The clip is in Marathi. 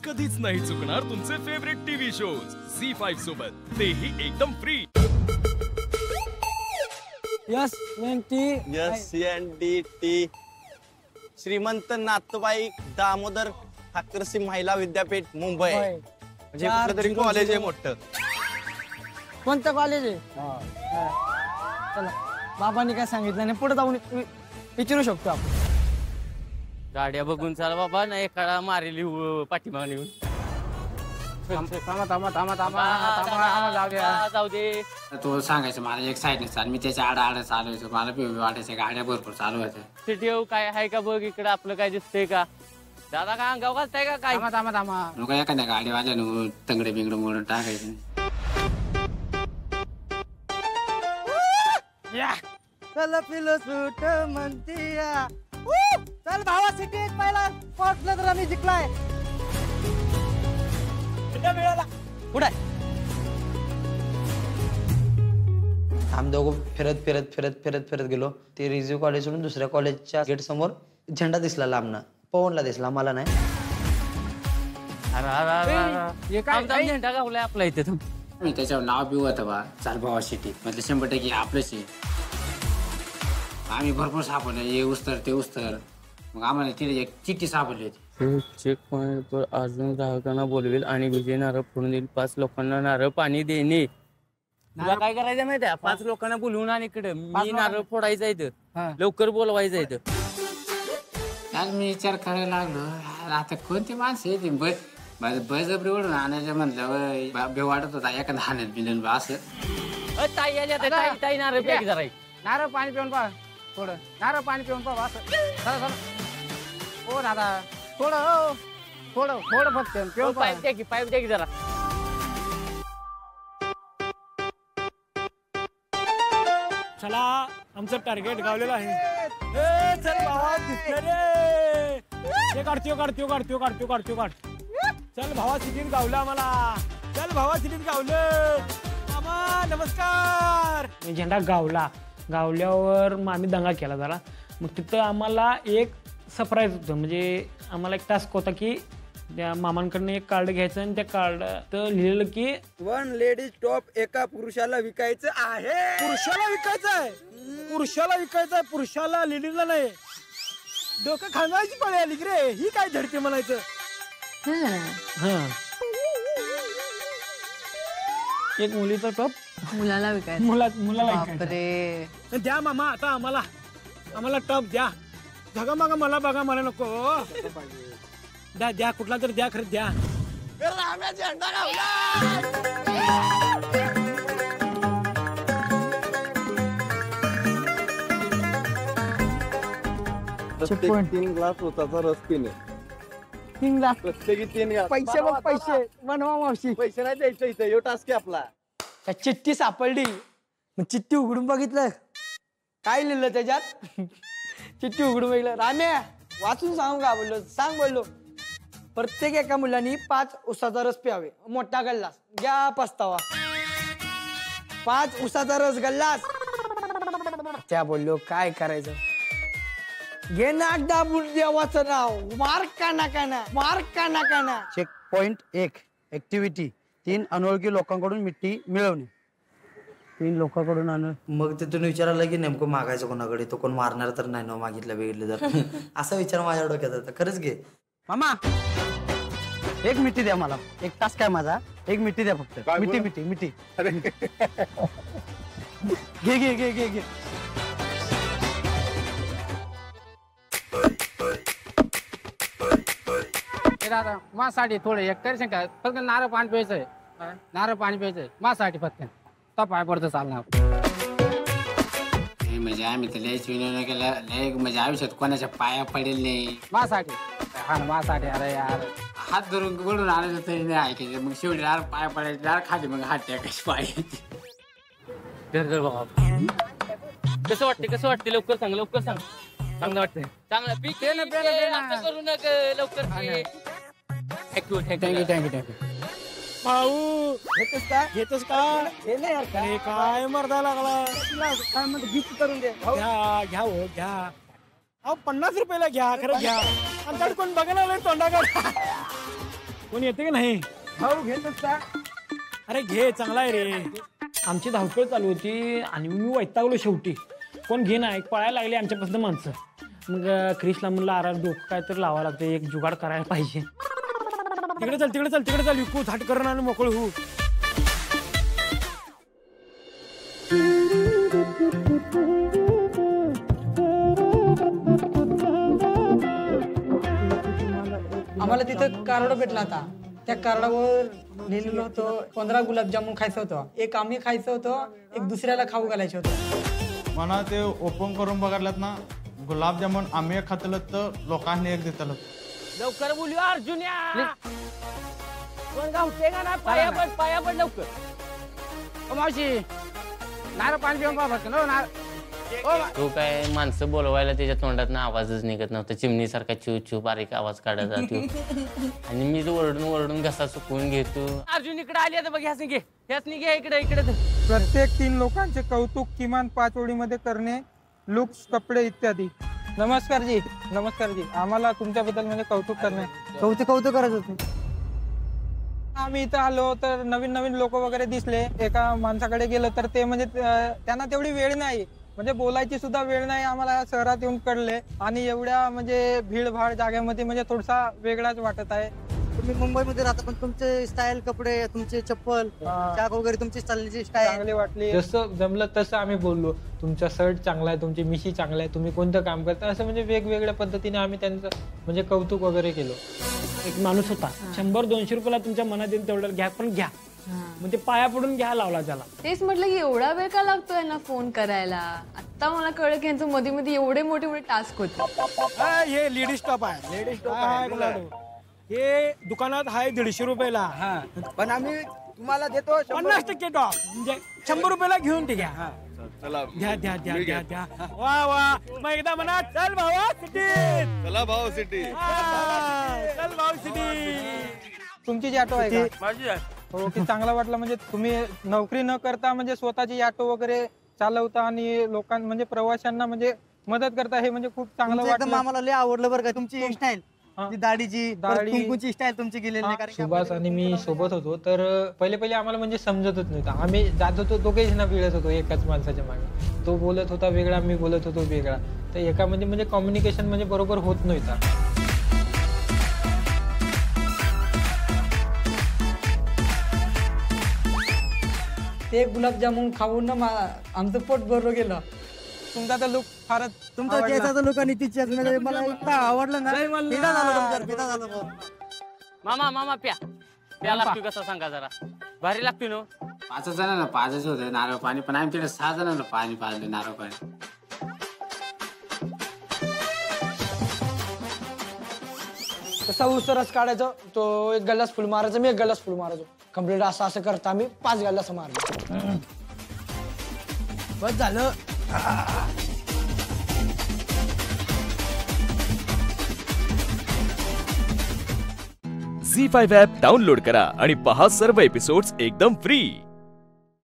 कधीच नाही चुकणार तुमचे फेवरेट टीव्ही शोज झी5 सोबत, तेही एकदम फ्री। SNDT श्रीमंत नाथबाई दामोदर ठाकरसी महिला विद्यापीठ मुंबई, म्हणजे कुठलं तरी कॉलेज आहे मोठं। कोणतं कॉलेज आहे? चला बाबांनी काय सांगितलं नाही पुढे जाऊन विचारू शकतो आपण। गाड्या बघून चाल बाबा, नाही एखादा मारेली पाठीमागे येऊन। जाऊ दे तो सांगायचं मला एक साईडने चाल, मी त्याच्या आडा चालवायचो, मला वाटायचं गाड्या भरपूर चालवायचं। सिटी काय आहे का बघ, इकडे आपलं काय दिसतंय का? दादा का अंगाव घालताय का काय? नको एखाद्या गाडीवाल्यानं तंगडे बिंगडे मोडून टाकायचं। चल पिलो सूट म्हणतीया, चल भावा सिटी पहिला पोहोचलं तर आम्ही जिंकलाय। पुढे आम्ही दोघं फिरत गेलो। ते रिझ्यू कॉलेज सोडून दुसऱ्या कॉलेजच्या गेट समोर झेंडा दिसला लांबना, पवनला दिसला, मला नाही। झेंडा गावलाय आपला इथे। मी त्याच्यावर नाव बी होतं बा, चाल भावा सिटी म्हटलं 100% आपलंच आहे। आम्ही भरपूर सापडलं, हे उस्तर ते उस्तर, मग आम्हाला तिथे एक चिठ्ठी सापडली होती। चेक पॉइंट वर अजून ग्राहकांना बोलवेल आणि विजय नारळ फोडून देईल, 5 लोकांना नारळ पाणी देणे। तुला काय करायचं माहिती आहे? 5 लोकांना बोलवून आणि इकडे मी नारळ फोडायचं इथं, लवकर बोलवायचं इथं। काल मी विचार करायला लागलो, आता कोणती माणसं येते बळजबरी ओढून आणायचं म्हटल्यावर बे वाटत होता एखादा हाण्यात बिलन बा असं। ताई आल्या, ताई नारळ प्यायची जरा, नारळ पाणी पिऊन पहा थोडं, नारळ पाणी पिऊन पहा असं। ओ दादा थोडं फक्त पिऊन पाईप द्या की जरा। चला आमचं टार्गेट गावलेलं आहे। चल भावा दिसलं रे, ते काढ। चल भावा सिटीत गावलं आम्हाला, चल भावा सिटीत गावलं। मामा नमस्कार। झेंडा गावल्यावर मग आम्ही दंगा केला जरा, मग तिथं आम्हाला एक सरप्राईज होतं, म्हणजे आम्हाला एक टास्क होता की त्या मामांकडनं एक कार्ड घ्यायचं आणि त्या कार्ड लिहिलेलं की 1 लेडीज टॉप एका पुरुषाला विकायचं आहे। पुरुषाला लेडीजला नाही। डोकं खांदायची पाळी आली रे, ही काय धडते म्हणायचं। एक मुलीचा टॉप मुलाला विकायचं, मुलाला विकायचं। द्या मामा आता आम्हाला टॉप द्या। जगा मागा मला बघा, मला नको। द्या कुठला तर द्या, खरं द्या। झेंडा गावला। 3 ग्लास होताचा रस पिणे, 3 ग्लास प्रत्येकी 3 ग्लास। पैसे बघ, पैसे बनवा मावशी। पैसे नाही द्यायचं इथं, यो टास्क आहे आपला। चिठ्ठी सापडली, मग चिठ्ठी उघडून बघितलं काय लिहिलं त्याच्यात। चिठ्ठी उघडून बघितलं, राम्या वाचून सांगू का बोललो, प्रत्येक एका मुलांनी 5 उसाचा रस प्यावे, मोठा गल्लास घ्या पस्तावा। 5 उसाचा रस गल्लास। त्या बोललो काय करायचं, घे नाक दाबून देवाचं नाव, मार काना। चेक पॉइंट 1 ऍक्टिव्हिटी 3 अनोळखी लोकांकडून मिठी मिळवणे। 3 लोकांकडून आणून मग तिथून विचारायला की नेमकं मागायचं कोणाकडे, तो कोण मारणार तर नाही ना मागितलं बिगितलं तर। असा विचार माझ्या डोक्यात होता। खरंच घे मामा, एक मिठी द्या मला, एक तास काय माझा, एक मिठी द्या फक्त। मिठी घे। दादा माझ्यासाठी थोडं एक तरी सांगा, फक्त नारळ पाणी प्यायचंय, माझ्यासाठी फक्त तो पाय पडतं चालणार। म्हणजे आम्ही तर लयच विनोद केला, लय म्हणजे आयुष्यात कोणाच्या पाया पडेल नाही माझ्यासाठी। अरे यार हात धरून वळून आणायचं तरी नाही ऐकायचं, मग शेवटी यार पाया पडायचे, यार खाली मग हात टाकायचे पाय। कसं वाटते लवकर सांग, चांगलं वाटतंय, चांगलं पीक करू नका लवकर। थँक्यू। भाऊ घेतोस का? अरे काय मर्दा लागला, काय म्हणतो गिफ्ट करून दे। घ्या 50 रुपयाला घ्या, खरं घ्या। आमच्याकडे कोण बघायला आलंय तोंडाकडे। कोण येते की नाही? भाऊ घेतच का? अरे घे, चांगला आहे रे. आमची धावपळ चालू होती आणि मी वैतागलो शेवटी. कोण घे नाही, पळायला लागले आमच्यापासून माणसं. मग क्रिसला म्हणलं अरे डोकं काय तर लावावं लागतं, एक जुगाड करायला पाहिजे. तिकडे चल तिकडे चल तिकडे चल, विकू झाट करण आणि मोकळ होऊ. आम्हाला तिथं कार्ड भेटला होता. त्या कार्डावर लिहिलेलं होतं 15 गुलाबजामुन खायचं होतं, एक आम्ही खायचं होतं, एक दुसऱ्याला खाऊ घालायचं होतं. मला ते ओपन करून बघायलात ना, गुलाबजामुन आम्ही एक खातलं तर लोकांनी एक देतलं. लवकर बोलूया अर्जुन्या. कोण गावते का ना? पाया पड लवकर. मावशी नारळ पाणी पिऊन का तो काय माणसं बोलवायला त्याच्या तोंडात आवाजच निघत नव्हता. चिमणीसारखा चिव चिव बारीक आवाज काढत जातो आणि मी तो ओरडून घसा सुकवून घेतो. अर्जुन इकडे आली आता बघ, ह्याच घे इकडे. प्रत्येक 3 लोकांचे कौतुक किमान 5 ओळीमध्ये करणे, लुक्स, कपडे इत्यादी. नमस्कार जी. आम्हाला तुमच्याबद्दल म्हणजे कौतुक करणे. कौतुक करत होते. आम्ही इथं आलो तर नवीन लोक वगैरे दिसले. एका माणसाकडे गेलो तर ते म्हणजे त्यांना तेवढी वेळ नाही, म्हणजे बोलायची सुद्धा वेळ नाही. आम्हाला शहरात येऊन कळले आणि एवढ्या म्हणजे भीडभाड जागेमध्ये म्हणजे थोडासा वेगळाच वाटत आहे. तुम्ही मुंबईमध्ये राहता पण तुमचे स्टाईल, कपडे, तुमचे चप्पल, चाक वगैरे, तुमची चालण्याची स्टाईल चांगली वाटली. जसं जमलं तसं आम्ही बोललो. तुमचा शर्ट चांगला आहे, तुमची मिशी चांगला आहे, तुम्ही कोणतं काम करता, असं म्हणजे वेगवेगळ्या पद्धतीने आम्ही त्यांचं म्हणजे कौतुक वगैरे केलं. एक माणूस होता, 100-200 रुपयाला तुमच्या मनात येईल तेवढं घ्या, पण घ्या. मग ते पाया पडून घ्या लावला त्याला. तेच म्हटलं की एवढा वेळ का लागतोय ना फोन करायला. आता मला कळलं की यांचं मध्ये एवढे मोठे टास्क होते. हे लेडीज स्टॉप आहे. हे दुकानात आहे 150 रुपयाला, पण आम्ही तुम्हाला देतो 50% टॉप, म्हणजे 100 रुपयाला घेऊन ते घ्या. द्या. वा मग एकदा म्हणा, चल भावा सिटी. चला भाऊ सिटी. चल भाऊ सिटी. तुमची जी ऑटो आहे का? हो की चांगला वाटला. म्हणजे तुम्ही नोकरी न करता म्हणजे स्वतःची ऑटो वगैरे चालवता आणि लोकांना म्हणजे प्रवाशांना म्हणजे मदत करता, हे म्हणजे खूप चांगलं वाटलं. आम्हाला लय आवडलं बरं का तुमची स्टाईल, दाढीची कुंकूची स्टाईल तुमची गेलेली नाही. सुभाष आणि मी सोबत होतो तर पहिले आम्हाला म्हणजे समजतच नव्हतं. आम्ही जात होतो, दोघेच ना भिडत होतो एकाच माणसाच्या मागे. तो बोलत होता वेगळा, मी बोलत होतो वेगळा. तर एका म्हणजे कम्युनिकेशन म्हणजे बरोबर होत नव्हता. ते गुलाबजामुन खाऊन आमचं पोट भरलं गेलं. तुमचा तर लुक फारच तुमचा केसाचा लुक आणि तिची म्हणजे मला इतका आवडलं ना. फिदा झालं. मामा प्या लागतो कसा सांगा जरा. भारी लागतो ना. 5 जणांना 5च होते नारळ पाणी, पण आम्ही तिथे 6 जणांना पाणी पाजलं नारळ पाणी. तसा उसरच काढायचं, तो एक गल्लास फुल मारायचं, मी एक गल्लास फुल मारायचो. कम्प्लीट असं करता आम्ही 5 गल्लास मारलो. बस झालं. झी5 ॲप डाउनलोड करा आणि पहा सर्व एपिसोड्स एकदम फ्री.